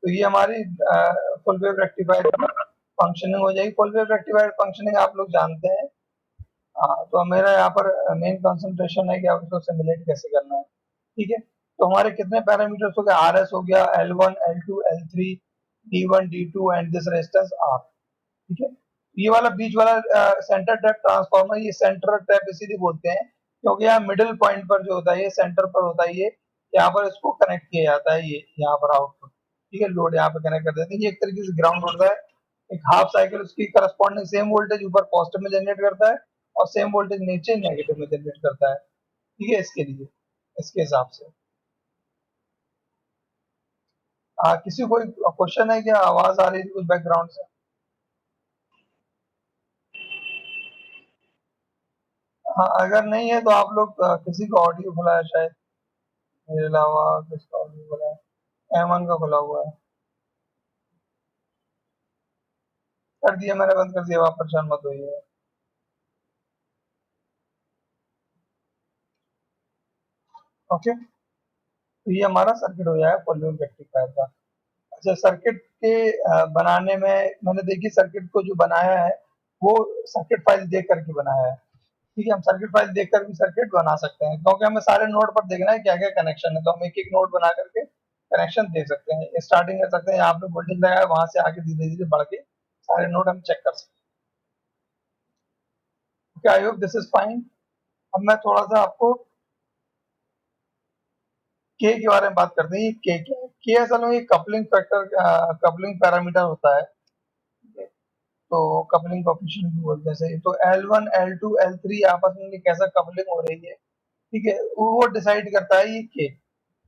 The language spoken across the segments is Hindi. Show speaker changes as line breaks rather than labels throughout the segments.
तो ये हमारी फुल वेव रेक्टिफायर की फंक्शनिंग हो जाएगी। फुल वेव रेक्टिफायर फंक्शनिंग आप लोग जानते हैं। हाँ, तो मेरा यहाँ पर मेन कंसंट्रेशन है कि आप इसको सिमुलेट कैसे करना है। ठीक है, तो हमारे कितने पैरामीटर्स हो गए, आर एस हो गया, L1 L2 L3 D1 D2 and this resistance R। ठीक है, ये वाला बीच वाला सेंटर टैप ट्रांसफार्मर, ये सेंटर टैप इसीलिए बोलते हैं क्योंकि यहाँ मिडिल पॉइंट पर जो होता है ये सेंटर पर होता है, ये यहाँ पर इसको कनेक्ट किया जाता है, ये यहाँ पर आउटपुट। ठीक है, लोड यहाँ पे कनेक्ट कर देते हैं, ये एक तरीके से ग्राउंड होता है। एक हाफ साइकिल उसकी करस्पॉन्डिंग सेम वोल्टेज ऊपर पॉजिटिव में जनरेट करता है और सेम वोल्टेज नीचे नेगेटिव में जनरेट करता है। ठीक है, इसके लिए इसके हिसाब से किसी कोई क्वेश्चन है क्या? आवाज आ रही थी कुछ बैकग्राउंड से? हाँ, अगर नहीं है तो आप लोग किसी का ऑडियो खुला है शायद, मेरे अलावा किसका ऑडियो खुला है? एमन का खुला हुआ है। कर दिया, मैंने बंद कर दिया, आप परेशान मत होइए। ओके, तो ये हमारा सर्किट हो जाएगा फुल वेव रेक्टिफायर का। अच्छा, सर्किट के बनाने में मैंने देखी, सर्किट को जो बनाया है वो सर्किट फाइल देख करके बनाया है। ठीक है, हम सर्किट फाइल देख कर भी सर्किट बना सकते हैं क्योंकि हमें सारे नोड पर देखना है क्या क्या कनेक्शन है, तो हम एक एक नोड बना करके कनेक्शन देख सकते हैं, स्टार्टिंग कर सकते हैं, यहाँ पे वोल्टेज लगाया, वहां से आगे धीरे धीरे बढ़ के सारे नोड हम चेक कर सकते हैं। I hope this is fine. अब मैं थोड़ा सा आपको के बारे में बात करते हैं। ये के क्या है? के असल में कपलिंग फैक्टर, कपलिंग पैरामीटर होता है। तो कपलिंग कोएफिशिएंट भी बोलते हैं सही, तो L1 L2 L3 आपस में कैसा कपलिंग हो रही है, ठीक है, वो डिसाइड करता है ये के।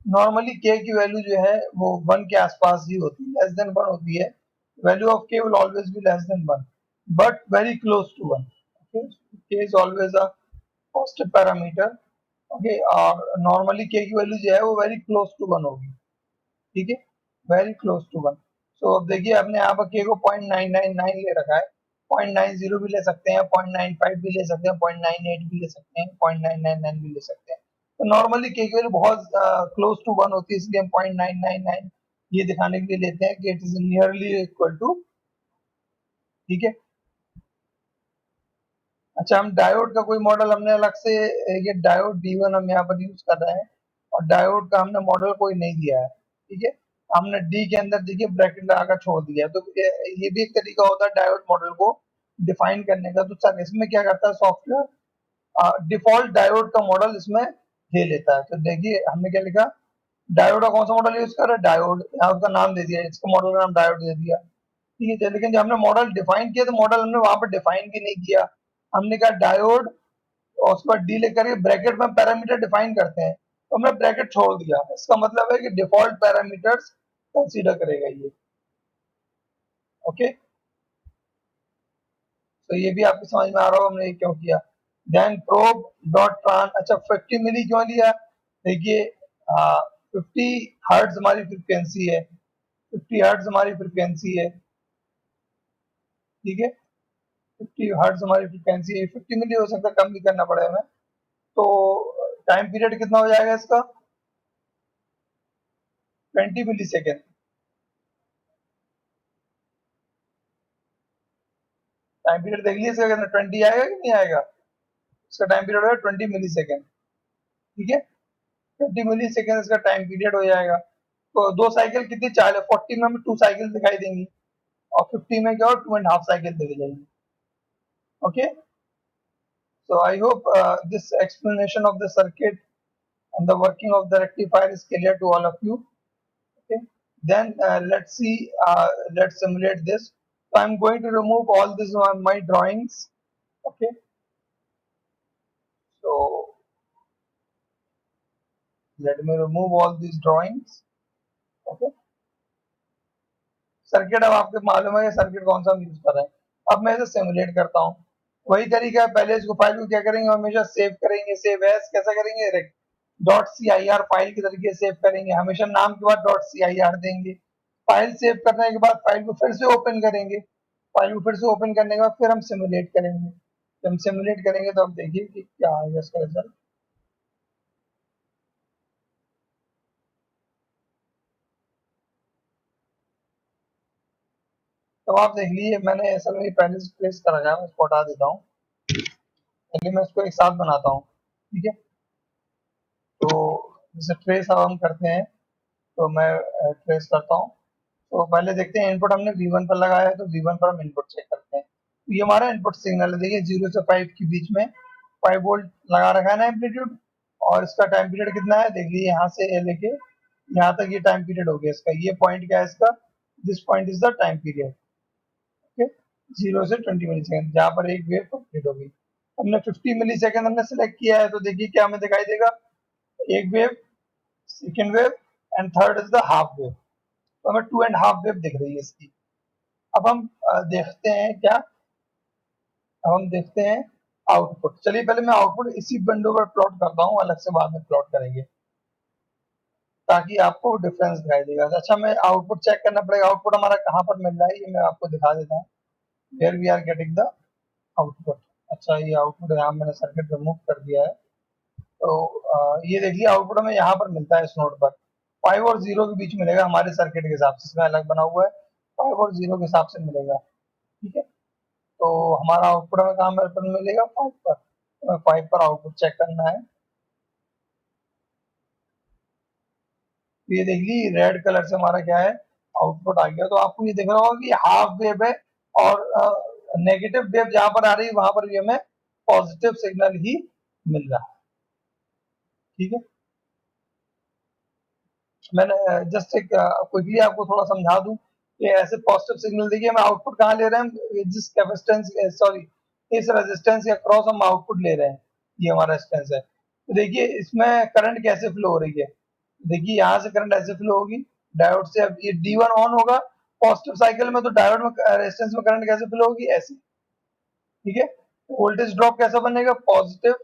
नॉर्मली के की वैल्यू जो है वो 1 के आसपास ही होती है, लेस देन 1 होती है। Value of K will always be less than 1 but very close to 1। Okay, K is always a positive parameter. Okay, और नॉर्मली के की वैल्यू जो है वो वेरी क्लोज टू 1 होगी। ठीक है, वेरी क्लोज टू 1। सो अब देखिए, आपने यहाँ पर के को 0.999 ले रखा है, 0.90 भी ले सकते हैं, 0.95 भी ले सकते हैं, 0.98 भी ले सकते हैं, 0.999 भी ले सकते हैं। तो नॉर्मली के की वैल्यू बहुत क्लोज टू 1 होती है, इसलिए हम 0.999 ये दिखाने के लिए लेते हैं कि it is nearly equal to. ठीक है, अच्छा, हम डायोड का कोई मॉडल हमने अलग से, ये डायोड D1 हम यहाँ पर यूज कर रहे हैं और डायोड का हमने मॉडल कोई नहीं दिया है। ठीक है, हमने डी के अंदर देखिए ब्रैकेट लगाकर छोड़ दिया है, तो ये भी एक तरीका होता है डायोड मॉडल को डिफाइन करने का। तो सर इसमें क्या करता है सॉफ्टवेयर, डिफॉल्ट डायोड का मॉडल इसमें ले लेता है। तो देखिए हमने क्या लिखा, डायोड का कौन सा मॉडल यूज कर रहा है, डायोड, यहाँ उसका नाम दे दिया, इसका मॉडल का नाम डायोड दे दिया। ठीक है, लेकिन जब हमने मॉडल डिफाइन किया तो मॉडल हमने वहां पर डिफाइन भी नहीं किया। हमने कहा डायोड और उसके बाद डी लेकर के ब्रैकेट में पैरामीटर डिफाइन करते हैं, तो हमने ब्रैकेट छोड़ दिया। इसका मतलब है कि डिफॉल्ट पैरामीटर्स कंसीडर करेगा ये। ओके, तो ये भी आपको समझ में आ रहा होगा हमने ये क्यों किया। देन प्रोब डॉट ट्रांस, अच्छा 50 मिली क्यों लिया? देखिए 50 हर्ट्ज हमारी फ्रीक्वेंसी है, 50 हर्ट्ज हमारी फ्रीक्वेंसी है। ठीक है, 50 हर्ट्ज हमारी फ्रीक्वेंसी है, 50 मिली हो सकता है, कम भी करना पड़े हमें। तो टाइम पीरियड कितना हो जाएगा इसका, 20 मिली सेकेंड। टाइम पीरियड देख लीजिए इसका, कितना 20 आएगा कि नहीं आएगा? इसका टाइम पीरियड होगा 20 मिली सेकेंड। ठीक है, 20 मिली सेकेंड इसका टाइम पीरियड हो जाएगा। तो दो साइकिल कितनी, 40 में हमें 2 साइकिल दिखाई देंगी और 50 में क्या हो, 2.5 साइकिल दिख जाएगी। Okay, so I hope this explanation of the circuit and the working of the rectifier is clear to all of you. Okay, then let's see, let's simulate this. So I'm going to remove all this on my drawings. Okay, so let me remove all these drawings. Okay, circuit अब आपको मालूम है कि सर्किट कौन सा हम यूज कर रहे हैं। अब मैं इसे सिमुलेट करता हूँ। वही तरीका है, पहले इसको फाइल को क्या करेंगे, हमेशा सेव करेंगे। सेव एज कैसा करेंगे, dot C I R file के तरीके से सेव करेंगे, हमेशा नाम के बाद डॉट सी आई आर देंगे। फाइल सेव करने के बाद फाइल को फिर से ओपन करेंगे, फाइल को फिर से ओपन करने के बाद फिर हम सिमुलेट करेंगे। जब हम सिमुलेट करेंगे तो आप देखिए कि क्या आएगा इसका रिजल्ट। तो आप देख लीजिए, मैंने असल में पहले से ट्रेस कर रखा है, मैं इसको हटा देता हूँ। चलिए मैं इसको एक साथ बनाता हूँ, ठीक है। तो जैसे ट्रेस अब हम करते हैं, तो मैं ट्रेस करता हूँ। तो पहले देखते हैं, इनपुट हमने V1 पर लगाया है, तो V1 पर हम इनपुट चेक करते हैं। तो ये हमारा इनपुट सिग्नल है, देखिए 0 से 5 के बीच में 5 वोल्ट लगा रखा है ना एम्पलीट्यूड, और इसका टाइम पीरियड कितना है, देख लीजिए यहाँ से लेके यहाँ तक ये टाइम पीरियड हो गया इसका। ये पॉइंट क्या है इसका, this point is the time period, okay. 0 से 20 मिली सेकेंड, जहाँ पर एक वेव कंप्लीट होगी। हमने 50 मिली सेकेंड हमने सिलेक्ट किया है, तो देखिए क्या हमें दिखाई देगा, एक wave, second wave, and third is the half wave. तो हमें 2.5 वेव दिख रही है इसकी। अब हम देखते हैं क्या, अब हम देखते हैं आउटपुट। चलिए पहले मैं आउटपुट इसी विंडो पर प्लॉट करता हूँ, अलग से बाद में प्लॉट करेंगे, ताकि आपको डिफरेंस दिखाई देगा। अच्छा, मैं आउटपुट चेक करना पड़ेगा, आउटपुट हमारा कहाँ पर मिल रहा है, ये मैं आपको दिखा देता हूँ। Where we are getting the output. अच्छा, ये आउटपुट यहाँ मैंने सर्किट रिमूव कर दिया है। तो ये देखिए आउटपुट हमें यहाँ पर मिलता है इस नोड पर, 5 और 0 के बीच मिलेगा हमारे सर्किट के हिसाब से, इसमें अलग बना हुआ है, 5 और 0 के हिसाब से मिलेगा, ठीक है। तो हमारा आउटपुट हमें कहाँ पर मिलेगा, 5 पर। हमें 5 पर आउटपुट चेक करना है। तो ये देख ली, रेड कलर से हमारा क्या है, आउटपुट आ गया। तो आपको ये दिख रहा होगा कि हाफ वेव है, और नेगेटिव वेव जहां पर आ रही है वहां पर भी हमें पॉजिटिव सिग्नल ही मिल रहा है, ठीक है। मैंने जस्ट एक क्विकली आपको थोड़ा समझा दूं कि ऐसे पॉजिटिव सिग्नल देखिए, हम आउटपुट कहाँ ले रहे हैं, जिस कैपेसिटेंस, सॉरी, इस रेजिस्टेंस के अक्रॉस हम आउटपुट ले रहे हैं, ये हमारा रेजिस्टेंस है। तो देखिए इसमें करंट कैसे फ्लो हो रही है, देखिए यहाँ से करंट ऐसे फ्लो होगी डायोड से। अब ये D1 ऑन होगा पॉजिटिव साइकिल में, तो डायोड में रेजिस्टेंस में करंट कैसे फ्लो होगी, ऐसे, ठीक है। वोल्टेज ड्रॉप कैसा बनेगा, पॉजिटिव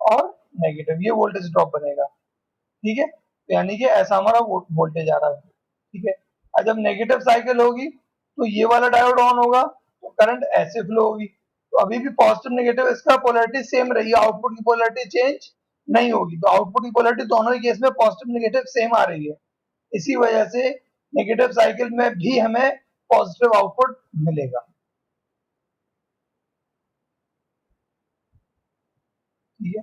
और नेगेटिव, ये वोल्टेज ड्रॉप बनेगा, ठीक है। तो यानी कि ऐसा हमारा वोल्टेज आ रहा है, ठीक है। और जब नेगेटिव साइकिल होगी, तो ये वाला डायोड ऑन होगा, तो करंट ऐसे फ्लो होगी। तो अभी भी पॉजिटिव नेगेटिव इसका पोलैरिटी सेम रही है, आउटपुट की पोलैरिटी चेंज नहीं होगी। तो आउटपुट की पोलैरिटी दोनों ही केस में पॉजिटिव नेगेटिव सेम आ रही है, इसी वजह से नेगेटिव साइकिल में भी हमें पॉजिटिव आउटपुट मिलेगा, ठीक है।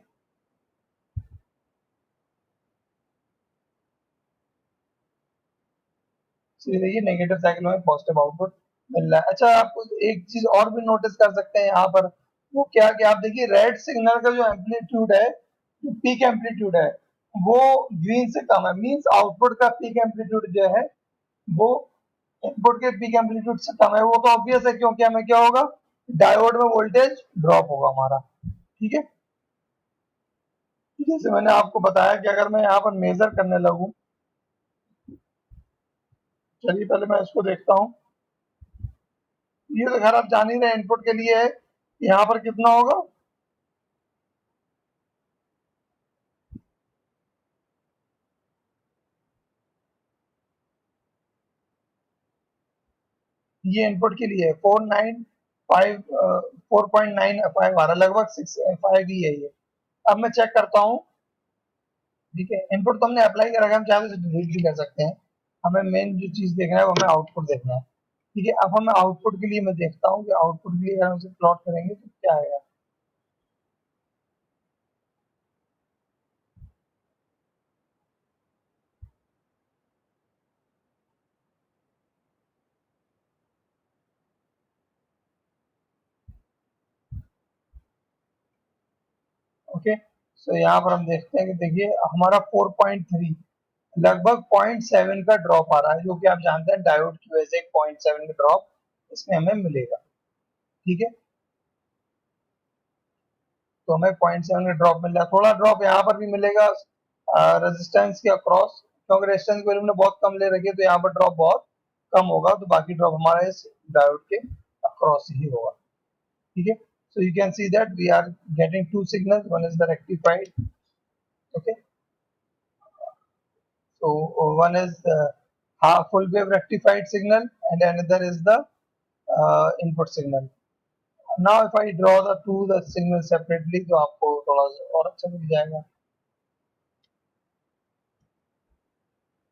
इसलिए देखिए नेगेटिव साइकिल में पॉजिटिव आउटपुट मिल रहा है। अच्छा, आप एक चीज और भी नोटिस कर सकते हैं यहाँ पर, वो क्या कि आप देखिए रेड सिग्नल का जो एम्पलीट्यूड है, जो पीक एम्पलीट्यूड है, वो ग्रीन से कम है। मींस आउटपुट का पीक एम्पलीट्यूड जो है, वो इनपुट के पीक एम्पलीट्यूड से कम है। वो तो ऑब्वियस है, क्योंकि हमें क्या होगा, डायोड में वोल्टेज ड्रॉप होगा हमारा, ठीक है। जैसे मैंने आपको बताया कि अगर मैं यहाँ पर मेजर करने लगूं, चलिए पहले मैं इसको देखता हूँ। ये तो खैर आप जान ही रहे इनपुट के लिए है, यहाँ पर कितना होगा, ये इनपुट के लिए 495, 4.95 आ रहा, लगभग 6.5 ही है ये। अब मैं चेक करता हूँ, ठीक है। इनपुट तो हमने अप्लाई कर रखा है, हम चाहे तो डिलीट भी कर सकते हैं। हमें मेन जो चीज देखना है, वो हमें आउटपुट देखना है, ठीक है। अब हमें आउटपुट के लिए मैं देखता हूँ कि आउटपुट के लिए अगर हम उसे प्लॉट करेंगे तो क्या आएगा। ओके, सो यहाँ पर हम देखते हैं कि देखिए हमारा 4.3, लगभग 0.7 का ड्रॉप आ रहा है, जो कि आप जानते हैं डायोड की वजह से एक 0.7 का ड्रॉप इसमें हमें मिलेगा, ठीक है। तो हमें 0.7 का ड्रॉप मिल रहा है। थोड़ा ड्रॉप यहाँ पर भी मिलेगा रेजिस्टेंस के अक्रॉस, क्योंकि रेजिस्टेंस की वैल्यू हमने बहुत कम ले रखी है, तो यहाँ पर ड्रॉप बहुत कम होगा। तो बाकी ड्रॉप हमारे इस डायोड के अक्रॉस ही होगा, ठीक है। So you can see that we are getting two signals. One is the rectified, okay. So one is half full wave rectified signal, and another is the input signal. Now if I draw the signal separately, तो आपको थोड़ा और अच्छा मिल जाएगा।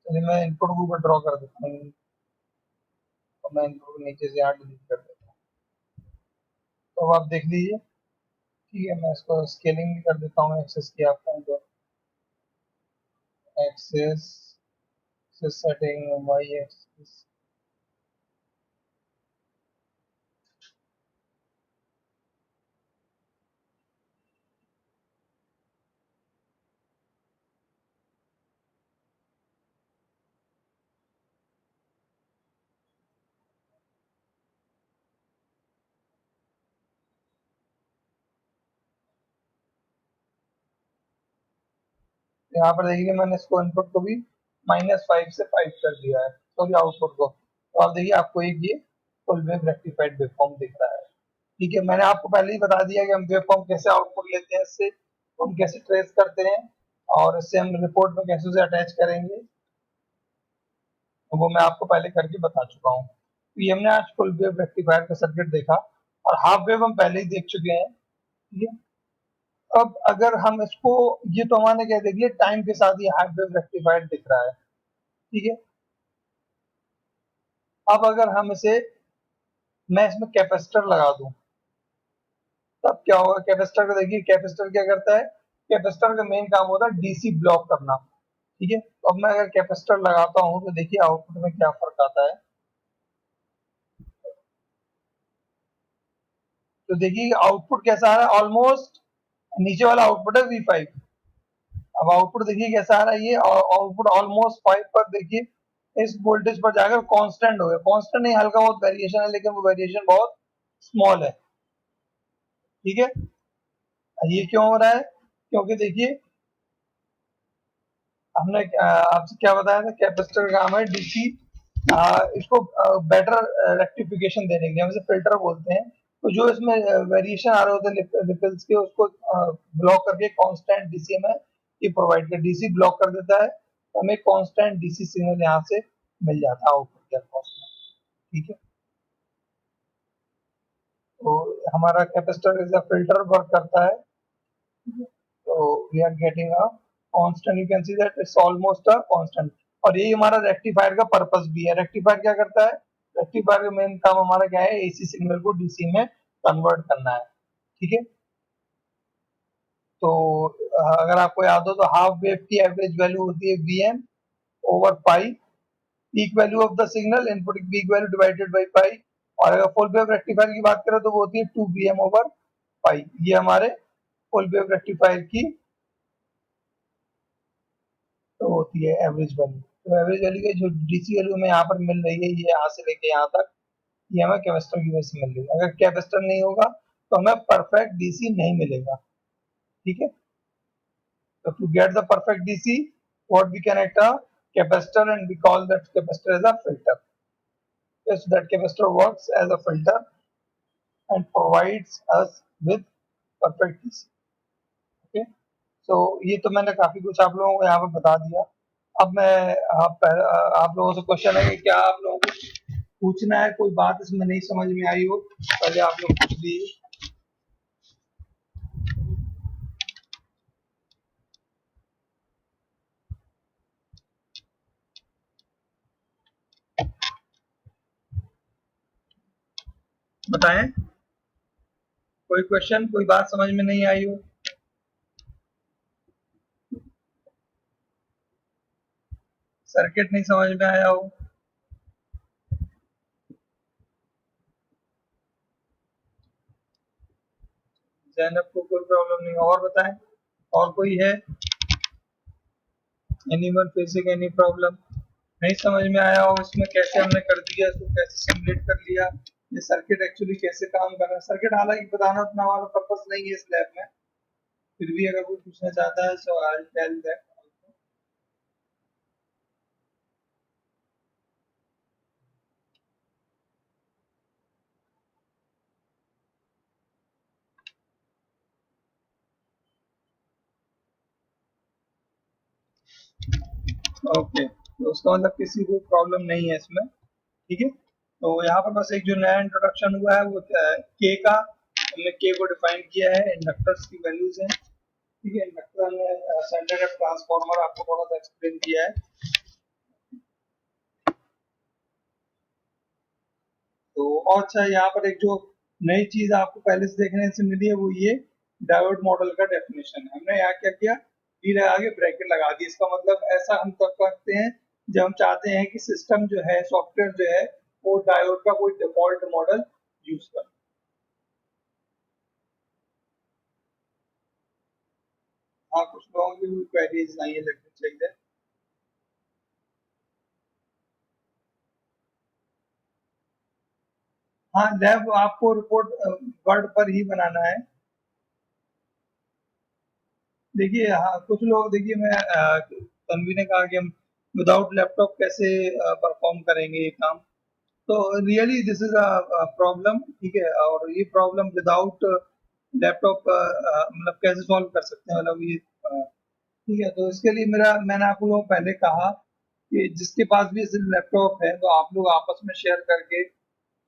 चलिए मैं इनपुट को ऊपर ड्रॉ कर देता हूँ। तो मैं इनको नीचे से यहाँ डिलीट कर देता हूँ। तो अब आप देख लीजिए, ठीक है। मैं इसको स्केलिंग भी कर देता हूँ एक्सेस की आपको, तो एक्सेस सेटिंग वाई एक्सेस, यहाँ पर देखिए मैंने इसको इनपुट को भी -5 से 5 कर दिया है, सॉरी आउटपुट को। तो आप देखिए आपको एक ये फुल वेव रेक्टिफाइड वेवफॉर्म दिख रहा है, ठीक है। मैंने आपको पहले ही बता दिया कि हम वेवफॉर्म कैसे आउटपुट लेते हैं, इससे हम कैसे ट्रेस करते हैं और इससे हम रिपोर्ट में कैसे उसे अटैच करेंगे, तो वो मैं आपको पहले करके बता चुका हूँ। तो ये हमने आज फुल वेव रेक्टिफायर का सर्किट देखा, और हाफ वेव हम पहले ही देख चुके हैं, ठीक है। अब अगर हम इसको, ये तो हमारे क्या देखिए टाइम के साथ ये हाफ वेव रेक्टिफायर दिख रहा है, ठीक है। अब अगर हम इसे, मैं इसमें कैपेसिटर लगा दूं, तब क्या होगा। कैपेसिटर का देखिए, कैपेसिटर क्या करता है, कैपेसिटर का मेन काम होता है डीसी ब्लॉक करना, ठीक है। तो अब मैं अगर कैपेसिटर लगाता हूँ तो देखिए आउटपुट में क्या फर्क आता है। तो देखिए आउटपुट कैसा आ रहा है, ऑलमोस्ट नीचे वाला आउटपुट है V5। अब आउटपुट देखिए कैसा आ रहा है, ये आउटपुट ऑलमोस्ट 5 पर देखिए इस वोल्टेज पर जाकर कांस्टेंट हो गया। कांस्टेंट नहीं, हल्का बहुत वेरिएशन है, लेकिन वो वेरिएशन बहुत स्मॉल है, ठीक है। ये क्यों हो रहा है, क्योंकि देखिए हमने आपसे क्या बताया था, कैपेसिटर का काम है डीसी, इसको बेटर रेक्टिफिकेशन देने के लिए, हम इसे फिल्टर बोलते हैं। तो जो इसमें वेरिएशन आ रहे होते हैं रिपल्स के, उसको ब्लॉक करके कांस्टेंट डीसी में ये प्रोवाइड कर, डीसी ब्लॉक कर देता है, तो हमें कांस्टेंट डीसी सिग्नल यहाँ से मिल जाता है आउटपुट के अक्रॉस में, ठीक है। तो हमारा capacitor is a filter work करता है, तो we are getting a constant, you can see that it's almost a constant. और यही हमारा रेक्टिफायर का पर्पस भी है। रेक्टिफायर क्या करता है, रेक्टिफायर का मेन काम हमारा क्या है, एसी सिग्नल को डीसी में कन्वर्ट करना है, ठीक है। तो अगर आपको याद हो तो हाफ वेव की एवरेज वैल्यू होती है Vm over pi, peak value of the signal input peak value divided by pi. और अगर फुल वेव रेक्टिफायर की बात करें तो वो होती है 2 Vm ओवर पाई। ये हमारे फुल वेव रेक्टिफायर की तो होती है एवरेज वैल्यू। तो एवरेज वैल्यू की जो डीसी वैल्यू हमें यहाँ पर मिल रही है, ये यहाँ से लेके यहाँ तक, ये हमें कैपेसिटर की वजह से मिल रही है। अगर कैपेसिटर नहीं होगा तो हमें परफेक्ट डीसी नहीं मिलेगा, ठीक है। So to get the perfect DC, what we connect a capacitor and we call that capacitor as a filter. Yes, that capacitor works as a filter and provides us with perfect DC. Okay. So ये तो मैंने काफी कुछ आप लोगों को यहाँ पे बता दिया। अब मैं आप लोगों से क्वेश्चन है कि क्या आप लोगों को पूछना है, कोई बात इसमें नहीं समझ में आई हो, पहले आप लोग पूछ लीजिए। बताएं, कोई क्वेश्चन, कोई बात समझ में नहीं आई हो, सर्किट नहीं समझ में आया हो। जैनब को कोई प्रॉब्लम नहीं, और बताएं, और कोई है, एनीवन फेसिंग एनी प्रॉब्लम, नहीं समझ में आया हो इसमें कैसे हमने कर दिया, इसको कैसे सिमुलेट कर लिया, ये सर्किट एक्चुअली कैसे काम कर रहा है। सर्किट हालांकि बताना उतना हमारा पर्पस नहीं है इस लैब में, फिर भी अगर कोई पूछना चाहता है सो आई टेल दैट। ओके, तो उसका मतलब किसी को प्रॉब्लम नहीं है इसमें, ठीक है। तो यहाँ पर बस एक जो नया इंट्रोडक्शन हुआ है वो क्या है, के का, हमने के को डिफाइन किया है, इंडक्टर्स की वैल्यूज हैं, ठीक है। इंडक्टर ने सेंटर ट्रांसफार्मर आपको थोड़ा सा एक्सप्लेन किया है। और अच्छा यहाँ पर एक जो नई चीज आपको पहले से देखने से मिली है वो ये डायोड मॉडल का डेफिनेशन है। हमने यहाँ क्या किया, डी लगा के ब्रैकेट लगा दी। इसका मतलब ऐसा हम तब करते हैं जब हम चाहते हैं कि सिस्टम जो है, सॉफ्टवेयर जो है, वो डायोड का कोई डिफॉल्ट मॉडल यूज करे। हाँ, कुछ लोगों की भी क्वेरीज नहीं है, लेकिन चाहिए। हाँ, लैब आपको रिपोर्ट वर्ड पर ही बनाना है। देखिए, हाँ, कुछ लोग, देखिए मैं तन्वी ने कहा कि हम विदाउट लैपटॉप कैसे परफॉर्म करेंगे ये काम। तो really this is a problem, ठीक है। और ये प्रॉब्लम विदाउट लैपटॉप मतलब कैसे सॉल्व कर सकते हैं, मतलब ये ठीक है। तो इसके लिए मेरा, मैंने आप लोगों को पहले कहा कि जिसके पास भी सिर्फ लैपटॉप है तो आप लोग आपस में शेयर करके,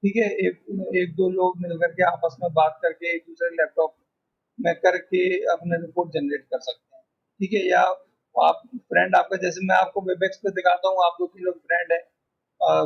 ठीक है, एक एक दो लोग मिल करके आपस में बात करके एक दूसरे लैपटॉप में करके अपने रिपोर्ट जनरेट कर सकते हैं, ठीक है। या आप फ्रेंड आपका, जैसे मैं आपको वेबएक्स पे दिखाता हूँ, आप दो तीन लोग फ्रेंड है,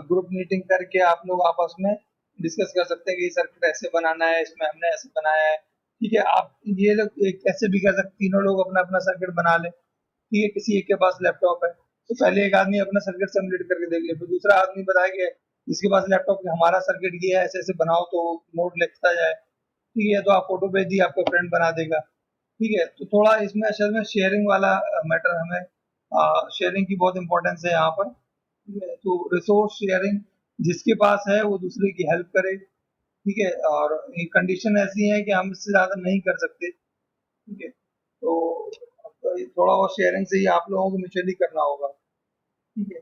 ग्रुप मीटिंग करके आप लोग आपस में डिस्कस कर सकते हैं कि ये सर्किट ऐसे बनाना है, इसमें हमने ऐसे बनाया है, ठीक है। आप ये लोग एक ऐसे भी कर सकते, तीनों लोग अपना अपना सर्किट बना ले, ठीक है। किसी एक के पास लैपटॉप है तो पहले एक आदमी अपना सर्किट सबमिट करके देख ले, फिर दूसरा आदमी बताएगा जिसके पास लैपटॉप है, हमारा सर्किट ये है, ऐसे ऐसे बनाओ, तो नोट लिखता जाए, ठीक है। तो आप फोटो भेज दी, आपका फ्रेंड बना देगा, ठीक है। तो थोड़ा इसमें असल में शेयरिंग वाला मैटर, हमें शेयरिंग की बहुत इंपॉर्टेंस है यहाँ पर, ठीक है। तो रिसोर्स शेयरिंग, जिसके पास है वो दूसरे की हेल्प करे, ठीक है। और ये कंडीशन ऐसी है कि हम इससे ज्यादा नहीं कर सकते, ठीक है। तो ये थोड़ा और शेयरिंग से ही आप लोगों को म्यूचुअली करना होगा, ठीक है।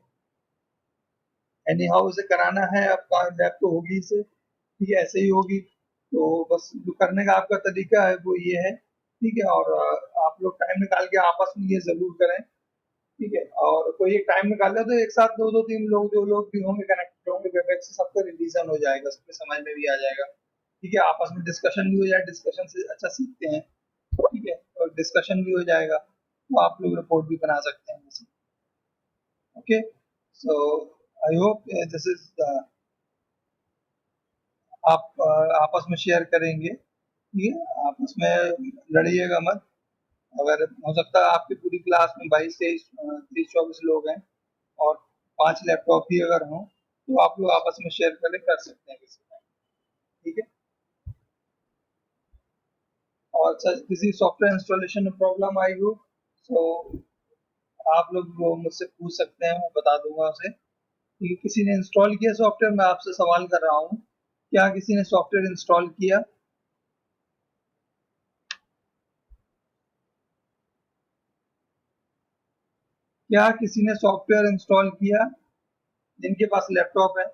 एनी हाउ इसे कराना है, आपका लैब तो होगी इसे, ठीक है, ऐसे ही होगी। तो बस जो करने का आपका तरीका है वो ये है, ठीक है। और आप लोग टाइम निकाल के आपस में ये जरूर करें, ठीक है। और कोई एक टाइम निकाल ले तो एक साथ दो दो तीन लोग, जो लोग भी होंगे कनेक्टेड होंगे वेबएक्स से, सबका रिवीजन हो जाएगा, सबके समझ में भी आ जाएगा, ठीक है। आपस में डिस्कशन भी हो जाए, डिस्कशन से अच्छा सीखते हैं, ठीक है। और डिस्कशन भी हो जाएगा तो आप लोग रिपोर्ट भी बना सकते हैं। Okay, so I hope this is, आप आपस में शेयर करेंगे, ठीक है। आपस में लड़िएगा मत। अगर हो सकता है आपकी पूरी क्लास में 22 23 24 लोग हैं और 5 लैपटॉप ही अगर हों, तो आप लोग आपस में शेयर कर सकते हैं किसी टाइम, ठीक है। और सर किसी सॉफ्टवेयर इंस्टॉलेशन में प्रॉब्लम आई हो तो आप लोग वो मुझसे पूछ सकते हैं, मैं बता दूंगा उसे, ठीक है। किसी ने इंस्टॉल किया सॉफ्टवेयर, मैं आपसे सवाल कर रहा हूँ, क्या किसी ने सॉफ्टवेयर इंस्टॉल किया? क्या किसी ने सॉफ्टवेयर इंस्टॉल किया जिनके पास लैपटॉप है?